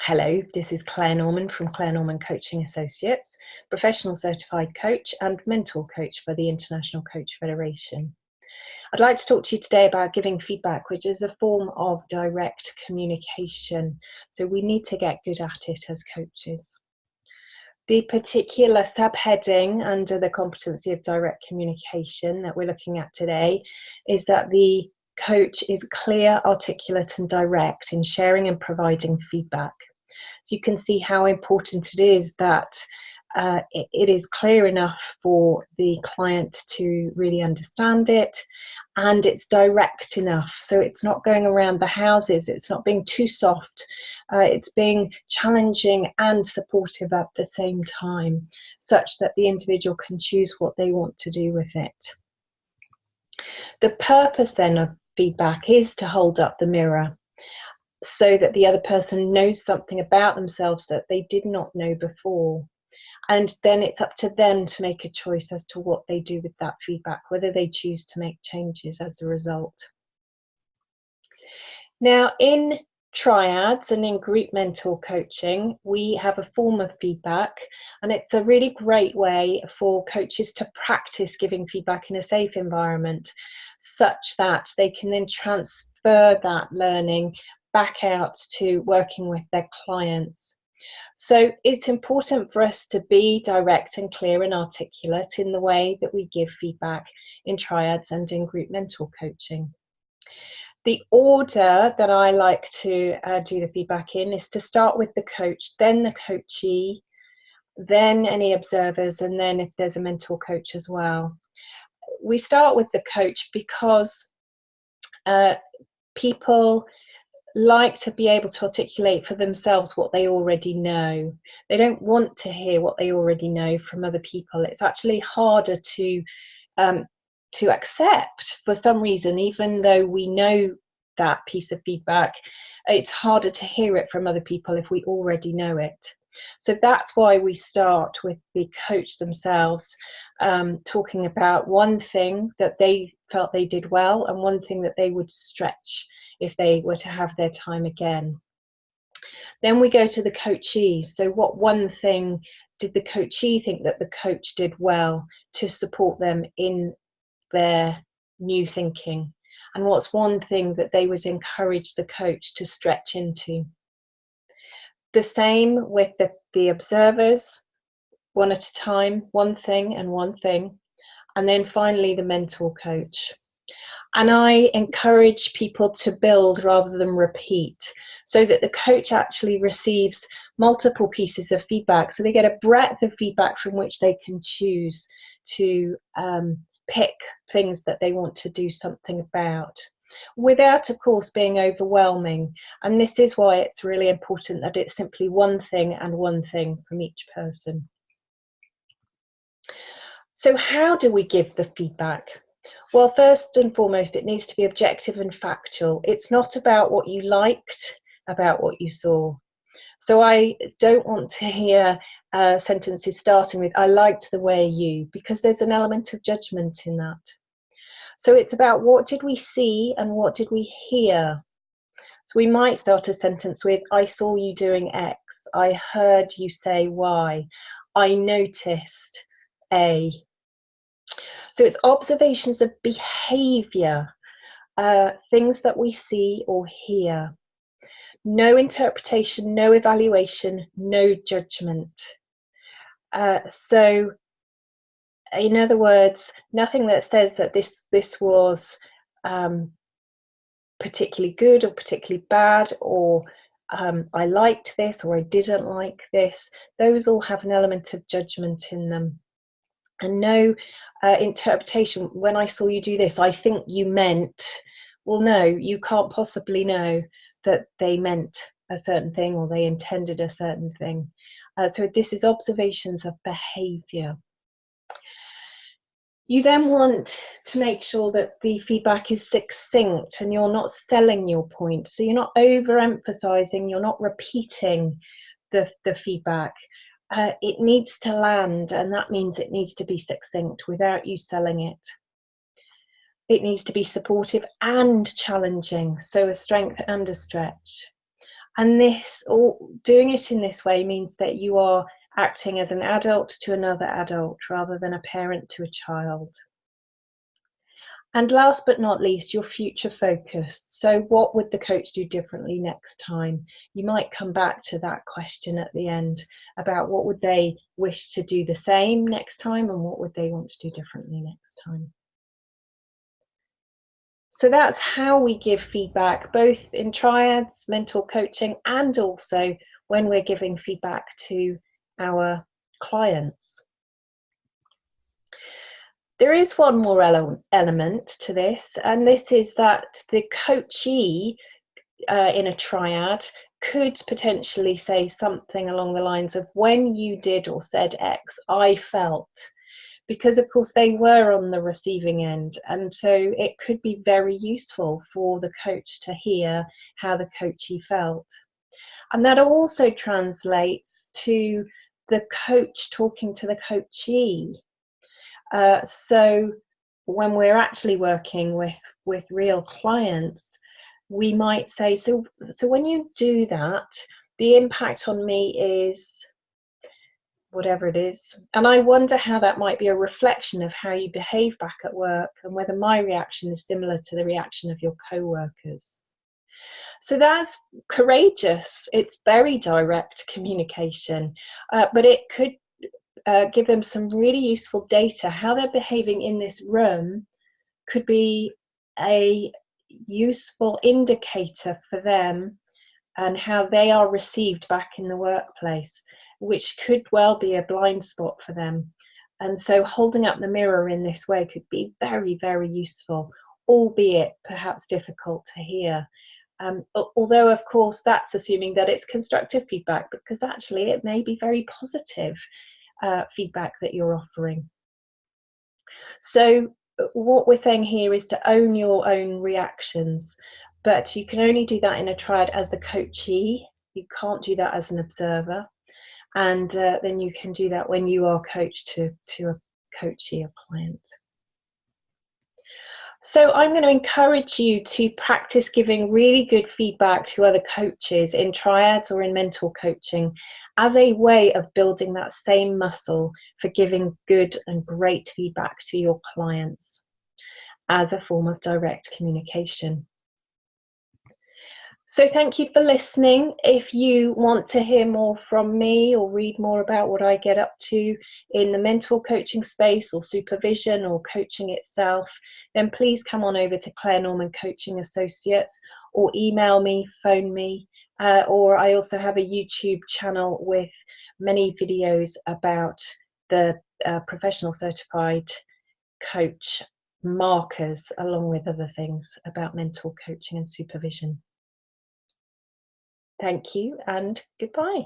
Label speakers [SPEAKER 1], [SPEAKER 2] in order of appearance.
[SPEAKER 1] Hello, this is Clare Norman from Clare Norman Coaching Associates, professional certified coach and mentor coach for the International Coach Federation. I'd like to talk to you today about giving feedback, which is a form of direct communication. So we need to get good at it as coaches. The particular subheading under the competency of direct communication that we're looking at today is that the coach is clear, articulate and direct in sharing and providing feedback. So you can see how important it is that it is clear enough for the client to really understand it, and it's direct enough. So it's not going around the houses, it's not being too soft, it's being challenging and supportive at the same time, such that the individual can choose what they want to do with it. The purpose then of feedback is to hold up the mirror, so that the other person knows something about themselves that they did not know before. And then it's up to them to make a choice as to what they do with that feedback, whether they choose to make changes as a result. Now, in triads and in group mentor coaching, we have a form of feedback, and it's a really great way for coaches to practice giving feedback in a safe environment, such that they can then transfer that learning back out to working with their clients. So it's important for us to be direct and clear and articulate in the way that we give feedback in triads and in group mentor coaching. The order that I like to do the feedback in is to start with the coach, then the coachee, then any observers, and then if there's a mentor coach as well. We start with the coach because people like to be able to articulate for themselves what they already know. They don't want to hear what they already know from other people. It's actually harder to accept for some reason, even though we know that piece of feedback. It's harder to hear it from other people if we already know it. So that's why we start with the coach themselves, talking about one thing that they felt they did well and one thing that they would stretch if they were to have their time again. Then we go to the coachee. So what one thing did the coachee think that the coach did well to support them in their new thinking? And what's one thing that they would encourage the coach to stretch into? The same with the observers, one at a time, one thing and one thing. And then finally the mentor coach. And I encourage people to build rather than repeat, so that the coach actually receives multiple pieces of feedback. So they get a breadth of feedback from which they can choose to pick things that they want to do something about, without, of course, being overwhelming. And this is why it's really important that it's simply one thing and one thing from each person. So how do we give the feedback? Well, first and foremost, it needs to be objective and factual. It's not about what you liked, about what you saw. So I don't want to hear sentences starting with, I liked the way you, because there's an element of judgment in that. So it's about what did we see and what did we hear? So we might start a sentence with, I saw you doing X, I heard you say Y, I noticed A. So it's observations of behaviour, things that we see or hear. No interpretation, no evaluation, no judgment. So in other words, nothing that says that this was particularly good or particularly bad, or I liked this or I didn't like this. Those all have an element of judgment in them. And no interpretation. When I saw you do this, I think you meant. Well, no, you can't possibly know that they meant a certain thing or they intended a certain thing. So this is observations of behaviour. You then want to make sure that the feedback is succinct and you're not selling your point. So you're not overemphasizing, you're not repeating the feedback. It needs to land, and that means it needs to be succinct without you selling it. It needs to be supportive and challenging, so a strength and a stretch. And doing it in this way means that you are acting as an adult to another adult rather than a parent to a child. And last but not least, you're future focused. So what would the coach do differently next time? You might come back to that question at the end about what would they wish to do the same next time and what would they want to do differently next time. So that's how we give feedback, both in triads, mental coaching, and also when we're giving feedback to our clients. There is one more element to this, and this is that the coachee in a triad could potentially say something along the lines of, when you did or said X, I felt, because of course they were on the receiving end, and so it could be very useful for the coach to hear how the coachee felt. And that also translates to the coach talking to the coachee. So when we're actually working with real clients, we might say, so when you do that, the impact on me is whatever it is, and I wonder how that might be a reflection of how you behave back at work and whether my reaction is similar to the reaction of your co-workers. So that's courageous. It's very direct communication, but it could give them some really useful data. How they're behaving in this room could be a useful indicator for them and how they are received back in the workplace, which could well be a blind spot for them. And so holding up the mirror in this way could be very, very useful, albeit perhaps difficult to hear. Although, of course, that's assuming that it's constructive feedback, because actually it may be very positive feedback that you're offering. So what we're saying here is to own your own reactions, but you can only do that in a triad as the coachee. You can't do that as an observer, and then you can do that when you are coached to a coachee, a client. So I'm going to encourage you to practice giving really good feedback to other coaches in triads or in mental coaching as a way of building that same muscle for giving good and great feedback to your clients as a form of direct communication. So thank you for listening. If you want to hear more from me or read more about what I get up to in the mental coaching space or supervision or coaching itself, then please come on over to Clare Norman Coaching Associates or email me, phone me, or I also have a YouTube channel with many videos about the professional certified coach markers, along with other things about mental coaching and supervision. Thank you and goodbye.